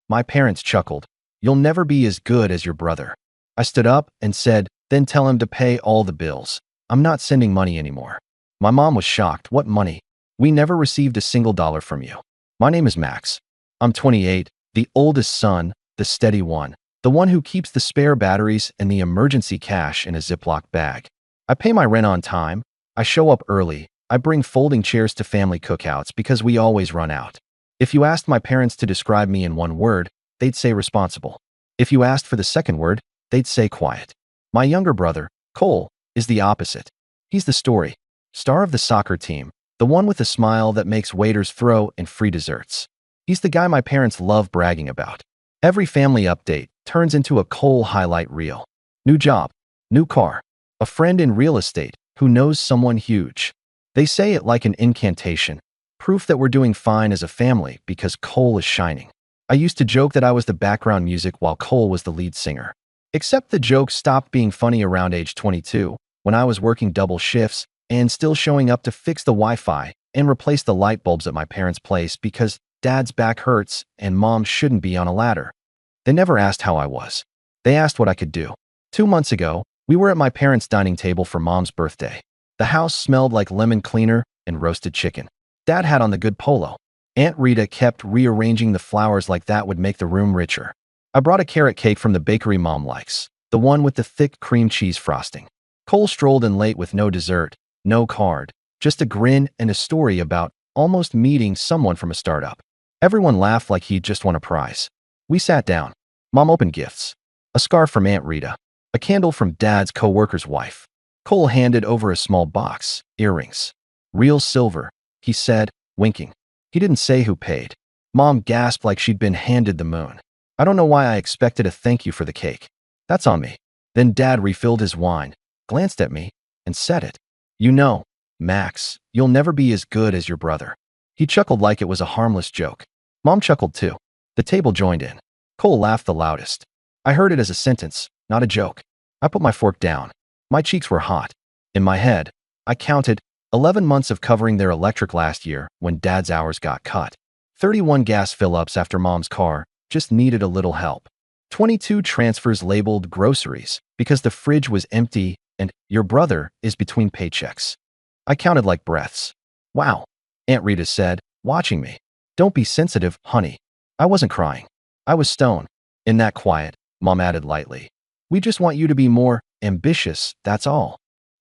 My parents chuckled. You'll never be as good as your brother. I stood up and said, then tell him to pay all the bills. I'm not sending money anymore. My mom was shocked. What money? We never received a single dollar from you. My name is Max. I'm 28, the oldest son, the steady one, the one who keeps the spare batteries and the emergency cash in a Ziploc bag. I pay my rent on time. I show up early. I bring folding chairs to family cookouts because we always run out. If you asked my parents to describe me in one word, they'd say responsible. If you asked for the second word, they'd say quiet. My younger brother, Cole, is the opposite. He's the story, star of the soccer team, the one with the smile that makes waiters throw in free desserts. He's the guy my parents love bragging about. Every family update turns into a Cole highlight reel. New job, new car, a friend in real estate who knows someone huge. They say it like an incantation, proof that we're doing fine as a family because Cole is shining. I used to joke that I was the background music while Cole was the lead singer. Except the joke stopped being funny around age 22, when I was working double shifts and still showing up to fix the Wi-Fi and replace the light bulbs at my parents' place because Dad's back hurts and Mom shouldn't be on a ladder. They never asked how I was. They asked what I could do. 2 months ago, we were at my parents' dining table for Mom's birthday. The house smelled like lemon cleaner and roasted chicken. Dad had on the good polo. Aunt Rita kept rearranging the flowers like that would make the room richer. I brought a carrot cake from the bakery Mom likes, the one with the thick cream cheese frosting. Cole strolled in late with no dessert, no card, just a grin and a story about almost meeting someone from a startup. Everyone laughed like he'd just won a prize. We sat down. Mom opened gifts. A scarf from Aunt Rita. A candle from Dad's co-worker's wife. Cole handed over a small box, earrings. Real silver, he said, winking. He didn't say who paid. Mom gasped like she'd been handed the moon. I don't know why I expected a thank you for the cake. That's on me. Then Dad refilled his wine, glanced at me, and said it. You know, Max, you'll never be as good as your brother. He chuckled like it was a harmless joke. Mom chuckled too. The table joined in. Cole laughed the loudest. I heard it as a sentence, not a joke. I put my fork down. My cheeks were hot. In my head, I counted 11 months of covering their electric last year when Dad's hours got cut. 31 gas fill-ups after Mom's car just needed a little help. 22 transfers labeled groceries because the fridge was empty and your brother is between paychecks. I counted like breaths. Wow, Aunt Rita said, watching me. Don't be sensitive, honey. I wasn't crying. I was stoned. In that quiet, Mom added lightly. We just want you to be more ambitious, that's all.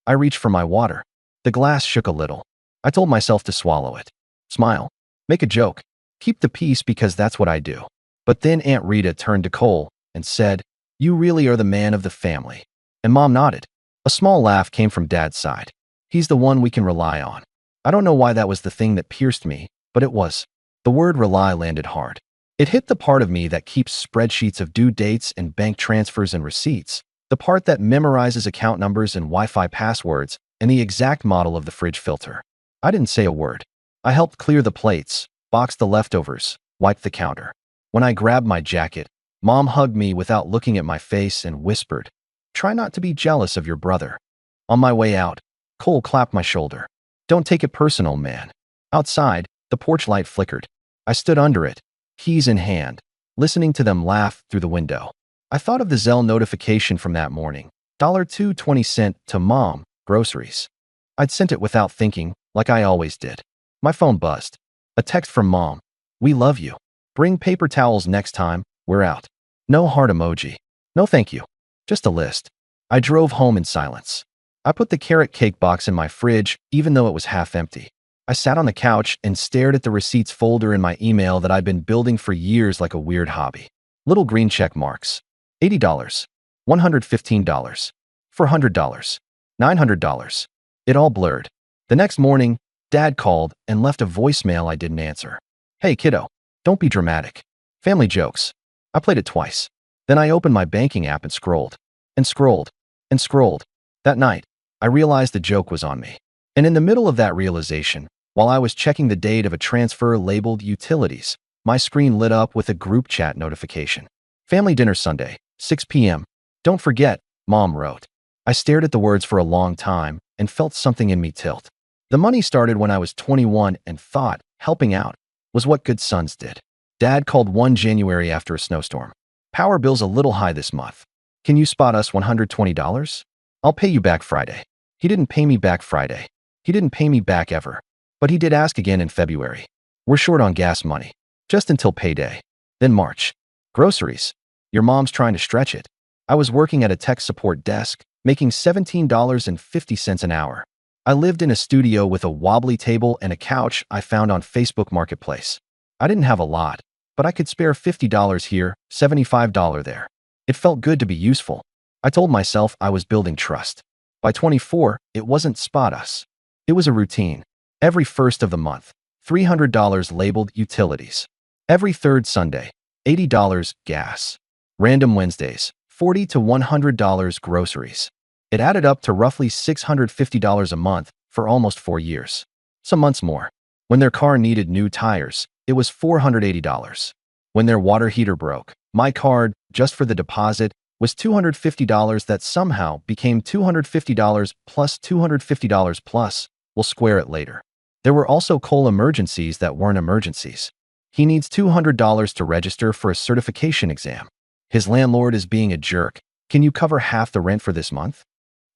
I reached for my water. The glass shook a little. I told myself to swallow it. Smile. Make a joke. Keep the peace because that's what I do. But then Aunt Rita turned to Cole and said, you really are the man of the family. And Mom nodded. A small laugh came from Dad's side. He's the one we can rely on. I don't know why that was the thing that pierced me, but it was. The word rely landed hard. It hit the part of me that keeps spreadsheets of due dates and bank transfers and receipts, the part that memorizes account numbers and Wi-Fi passwords, and the exact model of the fridge filter. I didn't say a word. I helped clear the plates, boxed the leftovers, wiped the counter. When I grabbed my jacket, Mom hugged me without looking at my face and whispered, try not to be jealous of your brother. On my way out, Cole clapped my shoulder. Don't take it personal, man. Outside, the porch light flickered. I stood under it, keys in hand, listening to them laugh through the window. I thought of the Zelle notification from that morning. $2.20 to Mom, groceries. I'd sent it without thinking, like I always did. My phone buzzed. A text from Mom. We love you. Bring paper towels next time, we're out. No heart emoji. No thank you. Just a list. I drove home in silence. I put the carrot cake box in my fridge, even though it was half empty. I sat on the couch and stared at the receipts folder in my email that I'd been building for years like a weird hobby. Little green check marks. $80. $115. $400. $900. It all blurred. The next morning, Dad called and left a voicemail I didn't answer. Hey, kiddo. Don't be dramatic. Family jokes. I played it twice. Then I opened my banking app and scrolled. And scrolled. And scrolled. That night, I realized the joke was on me. And in the middle of that realization, while I was checking the date of a transfer labeled utilities, my screen lit up with a group chat notification. Family dinner Sunday, 6 p.m. Don't forget, Mom wrote. I stared at the words for a long time and felt something in me tilt. The money started when I was 21 and thought helping out was what good sons did. Dad called one January after a snowstorm. Power bill's a little high this month. Can you spot us $120? I'll pay you back Friday. He didn't pay me back Friday. He didn't pay me back ever. But he did ask again in February. We're short on gas money. Just until payday. Then March. Groceries. Your mom's trying to stretch it. I was working at a tech support desk, making $17.50 an hour. I lived in a studio with a wobbly table and a couch I found on Facebook Marketplace. I didn't have a lot, but I could spare $50 here, $75 there. It felt good to be useful. I told myself I was building trust. By 24, it wasn't spot us. It was a routine. Every first of the month, $300 labeled utilities. Every third Sunday, $80 gas. Random Wednesdays, $40 to $100 groceries. It added up to roughly $650 a month for almost 4 years. Some months more. When their car needed new tires, it was $480. When their water heater broke, my card, just for the deposit, was $250 that somehow became $250 plus $250 plus. We'll square it later. There were also Cole emergencies that weren't emergencies. He needs $200 to register for a certification exam. His landlord is being a jerk. Can you cover half the rent for this month?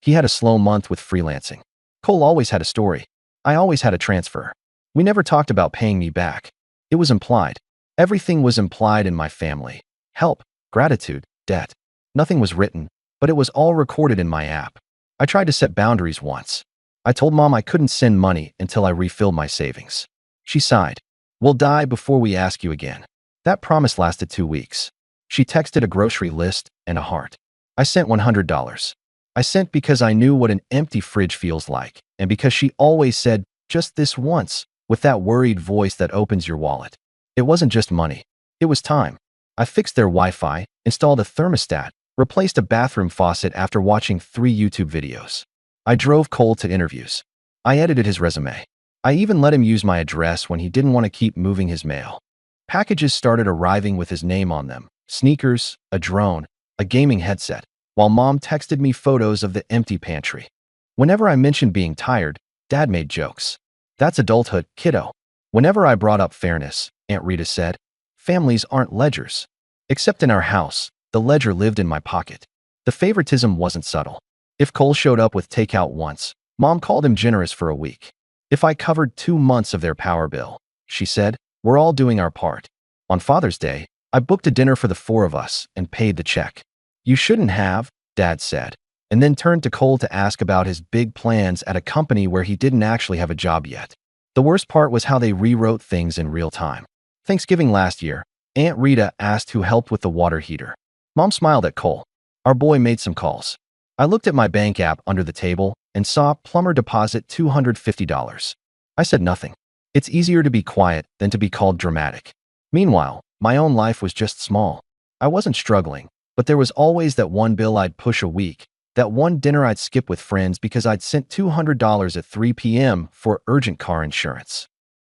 He had a slow month with freelancing. Cole always had a story. I always had a transfer. We never talked about paying me back. It was implied. Everything was implied in my family. Help, gratitude, debt. Nothing was written, but it was all recorded in my app. I tried to set boundaries once. I told Mom I couldn't send money until I refilled my savings. She sighed. We'll die before we ask you again. That promise lasted 2 weeks. She texted a grocery list and a heart. I sent $100. I sent because I knew what an empty fridge feels like, and because she always said, just this once, with that worried voice that opens your wallet. It wasn't just money. It was time. I fixed their Wi-Fi, installed a thermostat, replaced a bathroom faucet after watching 3 YouTube videos. I drove Cole to interviews. I edited his resume. I even let him use my address when he didn't want to keep moving his mail. Packages started arriving with his name on them. Sneakers, a drone, a gaming headset, while Mom texted me photos of the empty pantry. Whenever I mentioned being tired, Dad made jokes. That's adulthood, kiddo. Whenever I brought up fairness, Aunt Rita said, families aren't ledgers. Except in our house, the ledger lived in my pocket. The favoritism wasn't subtle. If Cole showed up with takeout once, Mom called him generous for a week. If I covered 2 months of their power bill, she said, we're all doing our part. On Father's Day, I booked a dinner for the 4 of us and paid the check. You shouldn't have, Dad said, and then turned to Cole to ask about his big plans at a company where he didn't actually have a job yet. The worst part was how they rewrote things in real time. Thanksgiving last year, Aunt Rita asked who helped with the water heater. Mom smiled at Cole. Our boy made some calls. I looked at my bank app under the table and saw plumber deposit $250. I said nothing. It's easier to be quiet than to be called dramatic. Meanwhile, my own life was just small. I wasn't struggling, but there was always that one bill I'd push a week, that one dinner I'd skip with friends because I'd sent $200 at 3 p.m. for urgent car insurance.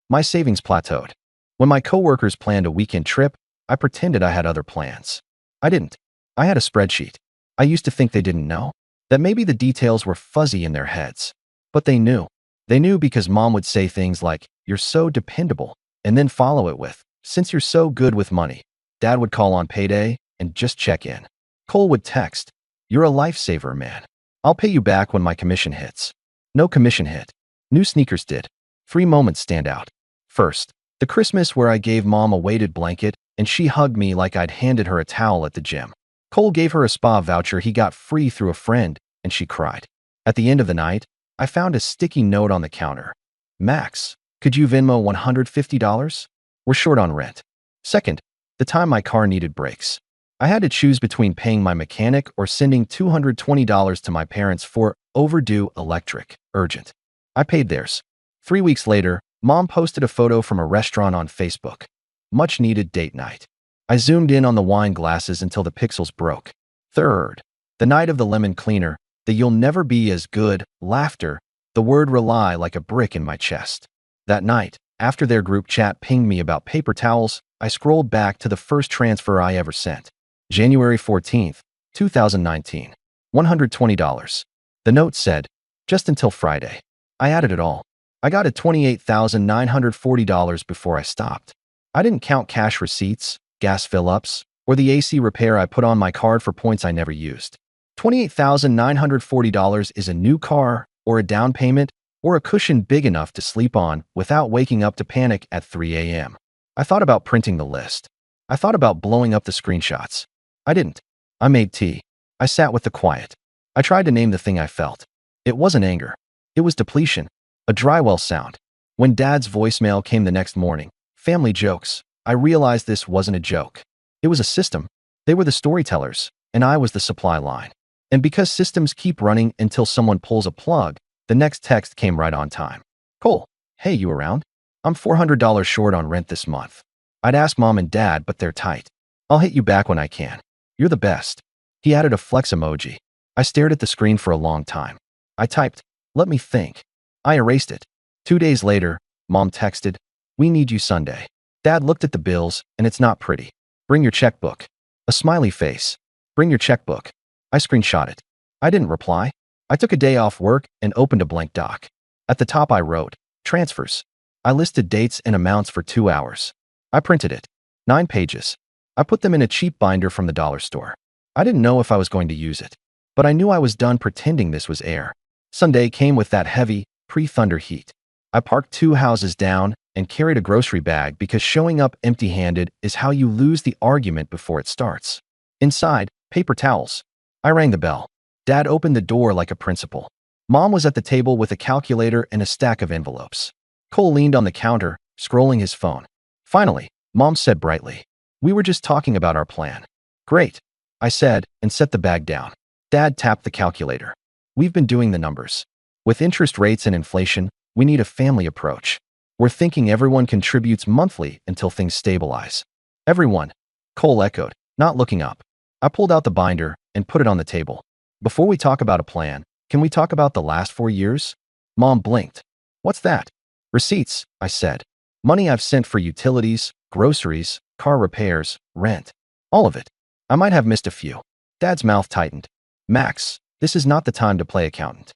My savings plateaued. When my coworkers planned a weekend trip, I pretended I had other plans. I didn't. I had a spreadsheet. I used to think they didn't know, that maybe the details were fuzzy in their heads. But they knew. They knew because Mom would say things like, you're so dependable, and then follow it with, since you're so good with money. Dad would call on payday and just check in. Cole would text, you're a lifesaver, man. I'll pay you back when my commission hits. No commission hit. New sneakers did. 3 moments stand out. First, the Christmas where I gave Mom a weighted blanket and she hugged me like I'd handed her a towel at the gym. Cole gave her a spa voucher he got free through a friend, and she cried. At the end of the night, I found a sticky note on the counter. Max, could you Venmo $150? We're short on rent. Second, the time my car needed brakes. I had to choose between paying my mechanic or sending $220 to my parents for overdue electric, urgent. I paid theirs. 3 weeks later, Mom posted a photo from a restaurant on Facebook. Much needed date night. I zoomed in on the wine glasses until the pixels broke. Third, the night of the lemon cleaner, the you'll never be as good, laughter, the word rely like a brick in my chest. That night, after their group chat pinged me about paper towels, I scrolled back to the first transfer I ever sent. January 14th, 2019. $120. The note said, just until Friday. I added it all. I got to $28,940 before I stopped. I didn't count cash receipts, gas fill-ups, or the AC repair I put on my card for points I never used. $28,940 is a new car, or a down payment, or a cushion big enough to sleep on without waking up to panic at 3 a.m. I thought about printing the list. I thought about blowing up the screenshots. I didn't. I made tea. I sat with the quiet. I tried to name the thing I felt. It wasn't anger. It was depletion. A drywell sound. When Dad's voicemail came the next morning, family jokes, I realized this wasn't a joke. It was a system. They were the storytellers, and I was the supply line. And because systems keep running until someone pulls a plug, the next text came right on time. Cole, hey, you around? I'm $400 short on rent this month. I'd ask Mom and Dad, but they're tight. I'll hit you back when I can. You're the best. He added a flex emoji. I stared at the screen for a long time. I typed, let me think. I erased it. 2 days later, Mom texted, we need you Sunday. Dad looked at the bills, and it's not pretty. Bring your checkbook. A smiley face. Bring your checkbook. I screenshot it. I didn't reply. I took a day off work and opened a blank doc. At the top I wrote, transfers. I listed dates and amounts for 2 hours. I printed it. 9 pages. I put them in a cheap binder from the dollar store. I didn't know if I was going to use it, but I knew I was done pretending this was air. Sunday came with that heavy, pre-thunder heat. I parked 2 houses down and carried a grocery bag because showing up empty-handed is how you lose the argument before it starts. Inside, paper towels. I rang the bell. Dad opened the door like a principal. Mom was at the table with a calculator and a stack of envelopes. Cole leaned on the counter, scrolling his phone. Finally, Mom said brightly, we were just talking about our plan. Great, I said, and set the bag down. Dad tapped the calculator. We've been doing the numbers. With interest rates and inflation, we need a family approach. We're thinking everyone contributes monthly until things stabilize. Everyone, Cole echoed, not looking up. I pulled out the binder and put it on the table. Before we talk about a plan, can we talk about the last 4 years? Mom blinked. What's that? Receipts, I said. Money I've sent for utilities, groceries, car repairs, rent. All of it. I might have missed a few. Dad's mouth tightened. Max, this is not the time to play accountant.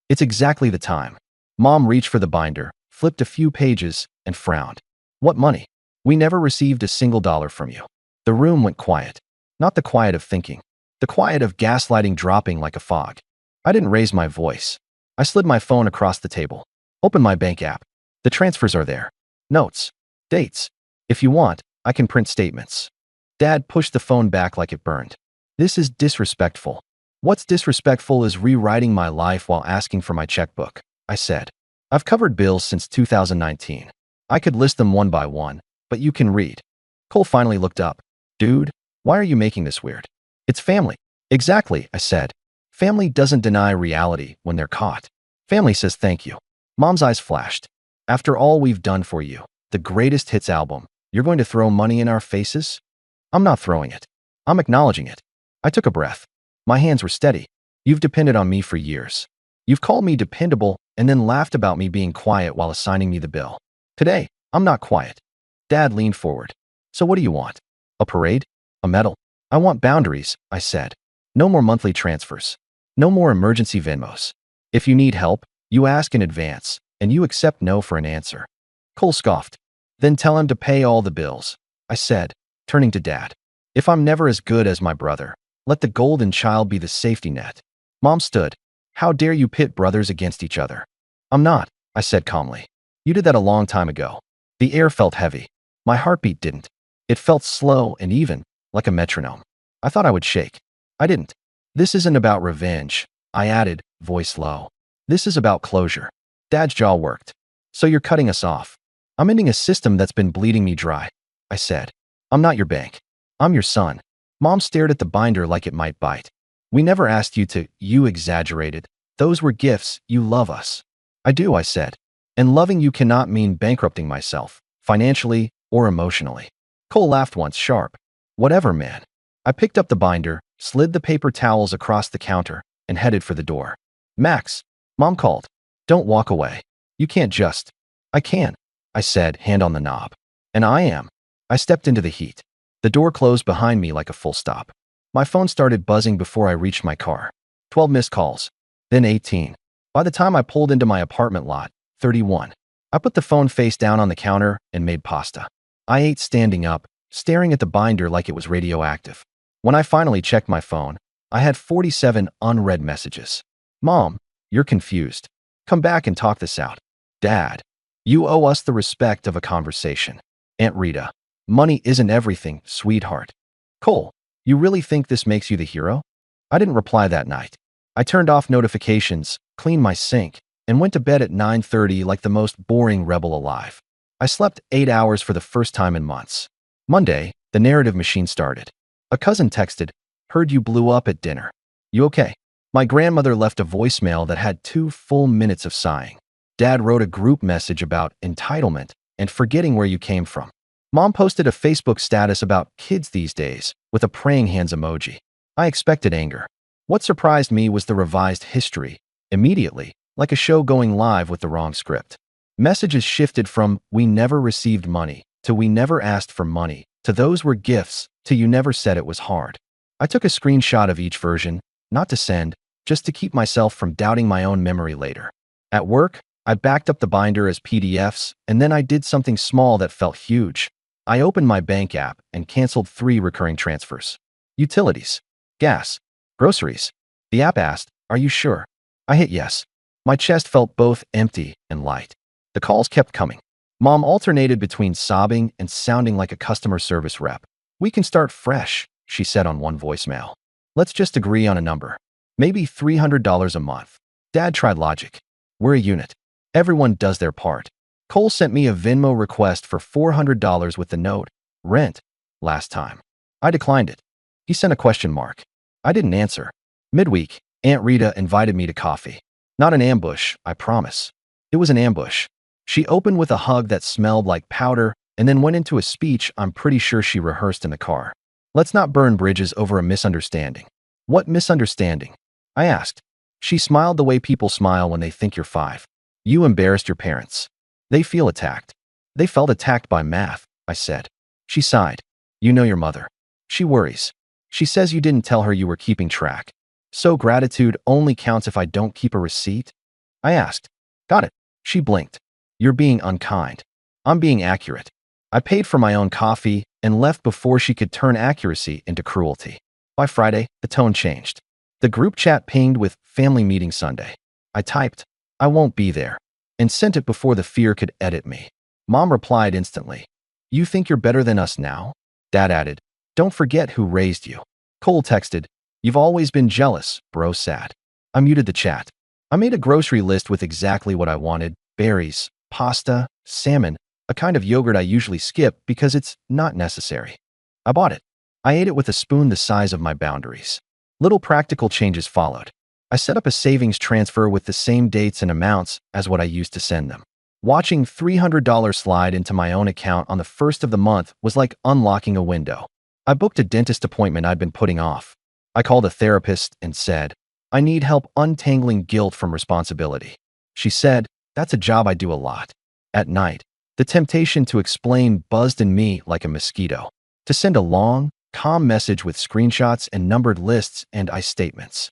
It's exactly the time. Mom reached for the binder, flipped a few pages, and frowned. What money? We never received a single dollar from you. The room went quiet. Not the quiet of thinking. The quiet of gaslighting dropping like a fog. I didn't raise my voice. I slid my phone across the table. Open my bank app. The transfers are there. Notes. Dates. If you want, I can print statements. Dad pushed the phone back like it burned. This is disrespectful. What's disrespectful is rewriting my life while asking for my checkbook, I said. I've covered bills since 2019. I could list them one by one, but you can read. Cole finally looked up. Dude, why are you making this weird? It's family. Exactly, I said. Family doesn't deny reality when they're caught. Family says thank you. Mom's eyes flashed. After all we've done for you, the greatest hits album, you're going to throw money in our faces? I'm not throwing it. I'm acknowledging it. I took a breath. My hands were steady. You've depended on me for years. You've called me dependable and then laughed about me being quiet while assigning me the bill. Today, I'm not quiet. Dad leaned forward. So what do you want? A parade? A medal? I want boundaries, I said. No more monthly transfers. No more emergency Venmos. If you need help, you ask in advance, and you accept no for an answer. Cole scoffed. Then tell him to pay all the bills, I said, turning to Dad. If I'm never as good as my brother, let the golden child be the safety net. Mom stood. How dare you pit brothers against each other? I'm not, I said calmly. You did that a long time ago. The air felt heavy. My heartbeat didn't. It felt slow and even, like a metronome. I thought I would shake. I didn't. This isn't about revenge, I added, voice low. This is about closure. Dad's jaw worked. So you're cutting us off. I'm ending a system that's been bleeding me dry, I said. I'm not your bank. I'm your son. Mom stared at the binder like it might bite. We never asked you to, you exaggerated. Those were gifts, you love us. I do, I said. And loving you cannot mean bankrupting myself, financially or emotionally. Cole laughed once sharp. Whatever, man. I picked up the binder, slid the paper towels across the counter, and headed for the door. Max, Mom called. Don't walk away. You can't just. I can, I said, hand on the knob. And I am. I stepped into the heat. The door closed behind me like a full stop. My phone started buzzing before I reached my car. 12 missed calls. Then 18. By the time I pulled into my apartment lot, 31. I put the phone face down on the counter and made pasta. I ate standing up, staring at the binder like it was radioactive. When I finally checked my phone, I had 47 unread messages. Mom, you're confused. Come back and talk this out. Dad, you owe us the respect of a conversation. Aunt Rita, money isn't everything, sweetheart. Cole, you really think this makes you the hero? I didn't reply that night. I turned off notifications, cleaned my sink, and went to bed at 9:30 like the most boring rebel alive. I slept 8 hours for the first time in months. Monday, the narrative machine started. A cousin texted, "Heard you blew up at dinner. You okay?" My grandmother left a voicemail that had 2 full minutes of sighing. Dad wrote a group message about entitlement and forgetting where you came from. Mom posted a Facebook status about kids these days with a praying hands emoji. I expected anger. What surprised me was the revised history, immediately, like a show going live with the wrong script. Messages shifted from "we never received money" to "we never asked for money" to "those were gifts" to "you never said it was hard." I took a screenshot of each version, not to send, just to keep myself from doubting my own memory later. At work, I backed up the binder as PDFs, and then I did something small that felt huge. I opened my bank app and canceled 3 recurring transfers. Utilities, gas, groceries. The app asked, "Are you sure?" I hit yes. My chest felt both empty and light. The calls kept coming. Mom alternated between sobbing and sounding like a customer service rep. "We can start fresh," she said on one voicemail. "Let's just agree on a number. Maybe $300 a month." Dad tried logic. "We're a unit. Everyone does their part." Cole sent me a Venmo request for $400 with the note, "Rent," last time. I declined it. He sent a question mark. I didn't answer. Midweek, Aunt Rita invited me to coffee. Not an ambush, I promise. It was an ambush. She opened with a hug that smelled like powder and then went into a speech I'm pretty sure she rehearsed in the car. "Let's not burn bridges over a misunderstanding." "What misunderstanding?" I asked. She smiled the way people smile when they think you're 5. "You embarrassed your parents. They feel attacked." "They felt attacked by math," I said. She sighed. "You know your mother. She worries. She says you didn't tell her you were keeping track. So gratitude only counts if I don't keep a receipt?" I asked. "Got it." She blinked. "You're being unkind." "I'm being accurate." I paid for my own coffee and left before she could turn accuracy into cruelty. By Friday, the tone changed. The group chat pinged with "family meeting Sunday." I typed, "I won't be there," and sent it before the fear could edit me. Mom replied instantly, "You think you're better than us now?" Dad added, "Don't forget who raised you." Cole texted, "You've always been jealous, bro, sad." I muted the chat. I made a grocery list with exactly what I wanted: berries, pasta, salmon, a kind of yogurt I usually skip because it's not necessary. I bought it. I ate it with a spoon the size of my boundaries. Little practical changes followed. I set up a savings transfer with the same dates and amounts as what I used to send them. Watching $300 slide into my own account on the first of the month was like unlocking a window. I booked a dentist appointment I'd been putting off. I called a therapist and said, "I need help untangling guilt from responsibility." She said, "That's a job I do a lot." At night, the temptation to explain buzzed in me like a mosquito. To send a long, calm message with screenshots and numbered lists and I statements.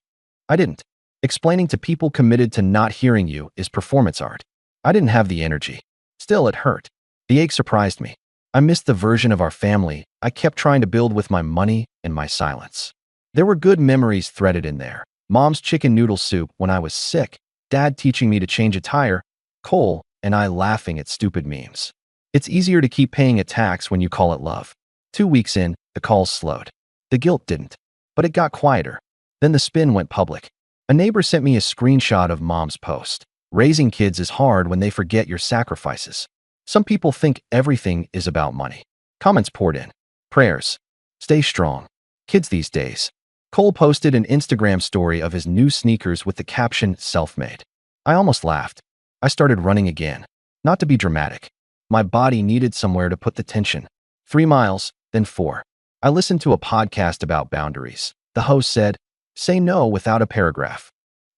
I didn't. Explaining to people committed to not hearing you is performance art. I didn't have the energy. Still, it hurt. The ache surprised me. I missed the version of our family I kept trying to build with my money and my silence. There were good memories threaded in there. Mom's chicken noodle soup when I was sick, Dad teaching me to change a tire, Cole and I laughing at stupid memes. It's easier to keep paying a tax when you call it love. 2 weeks in, the calls slowed. The guilt didn't. But it got quieter. Then the spin went public. A neighbor sent me a screenshot of Mom's post. "Raising kids is hard when they forget your sacrifices. Some people think everything is about money." Comments poured in. Prayers. "Stay strong. Kids these days." Cole posted an Instagram story of his new sneakers with the caption "self-made." I almost laughed. I started running again. Not to be dramatic. My body needed somewhere to put the tension. 3 miles, then 4. I listened to a podcast about boundaries. The host said, "Say no without a paragraph."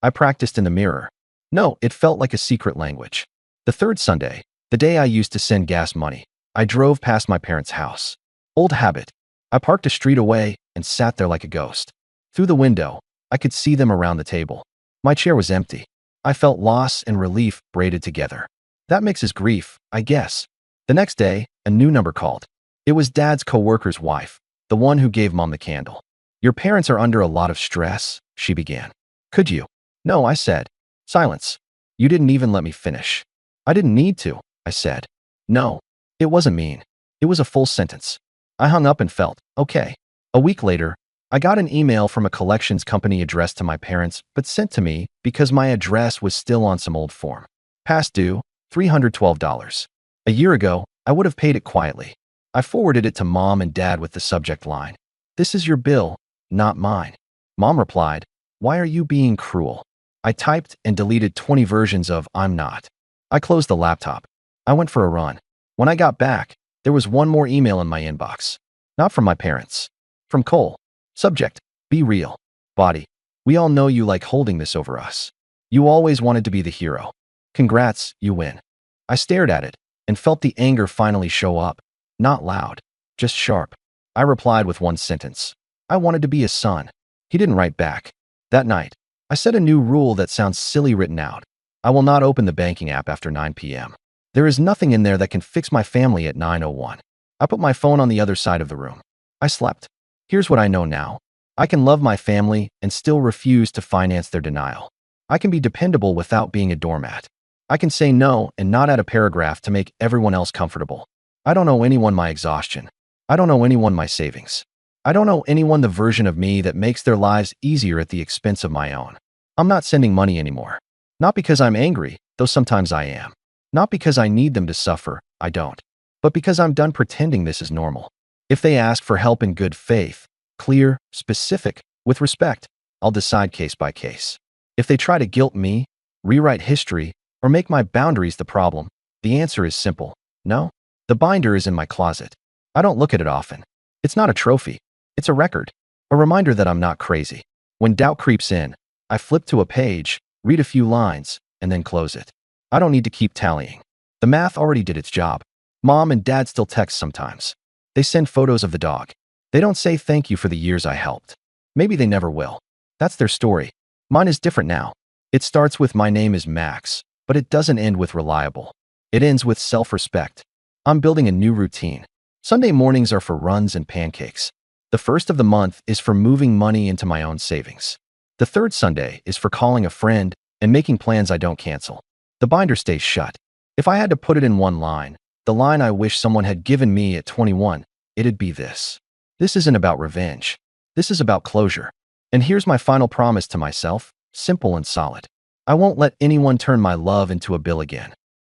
I practiced in the mirror. No, it felt like a secret language. The third Sunday, the day I used to send gas money, I drove past my parents' house. Old habit. I parked a street away and sat there like a ghost. Through the window, I could see them around the table. My chair was empty. I felt loss and relief braided together. That mixes grief, I guess. The next day, A new number called. It was Dad's coworker's wife, the one who gave Mom the candle. Your parents are under a lot of stress, she began. Could you? No, I said. Silence. You didn't even let me finish. I didn't need to, I said. No. It wasn't mean. It was a full sentence. I hung up and felt, okay. A week later, I got an email from a collections company addressed to my parents, but sent to me because my address was still on some old form. Past due, $312. A year ago, I would have paid it quietly. I forwarded it to Mom and Dad with the subject line, "This is your bill, not mine." Mom replied, "Why are you being cruel?" I typed and deleted 20 versions of "I'm not." I closed the laptop. I went for a run. When I got back, there was one more email in my inbox. Not from my parents. From Cole. Subject, "Be real." Body, "We all know you like holding this over us. You always wanted to be the hero. Congrats, you win." I stared at it and felt the anger finally show up. Not loud, just sharp. I replied with one sentence. I wanted to be a son. He didn't write back. That night, I set a new rule that sounds silly written out. I will not open the banking app after 9 p.m. There is nothing in there that can fix my family at 9:01. I put my phone on the other side of the room. I slept. Here's what I know now. I can love my family and still refuse to finance their denial. I can be dependable without being a doormat. I can say no and not add a paragraph to make everyone else comfortable. I don't owe anyone my exhaustion. I don't owe anyone my savings. I don't owe anyone the version of me that makes their lives easier at the expense of my own. I'm not sending money anymore. Not because I'm angry, though sometimes I am. Not because I need them to suffer, I don't. But because I'm done pretending this is normal. If they ask for help in good faith, clear, specific, with respect, I'll decide case by case. If they try to guilt me, rewrite history, or make my boundaries the problem, the answer is simple. No. The binder is in my closet. I don't look at it often. It's not a trophy. It's a record. A reminder that I'm not crazy. When doubt creeps in, I flip to a page, read a few lines, and then close it. I don't need to keep tallying. The math already did its job. Mom and Dad still text sometimes. They send photos of the dog. They don't say thank you for the years I helped. Maybe they never will. That's their story. Mine is different now. It starts with "My name is Max," but it doesn't end with "reliable." It ends with "self-respect." I'm building a new routine. Sunday mornings are for runs and pancakes. The first of the month is for moving money into my own savings. The third Sunday is for calling a friend and making plans I don't cancel. The binder stays shut. If I had to put it in one line, the line I wish someone had given me at 21, it'd be this. This isn't about revenge. This is about closure. And here's my final promise to myself, simple and solid. I won't let anyone turn my love into a bill again.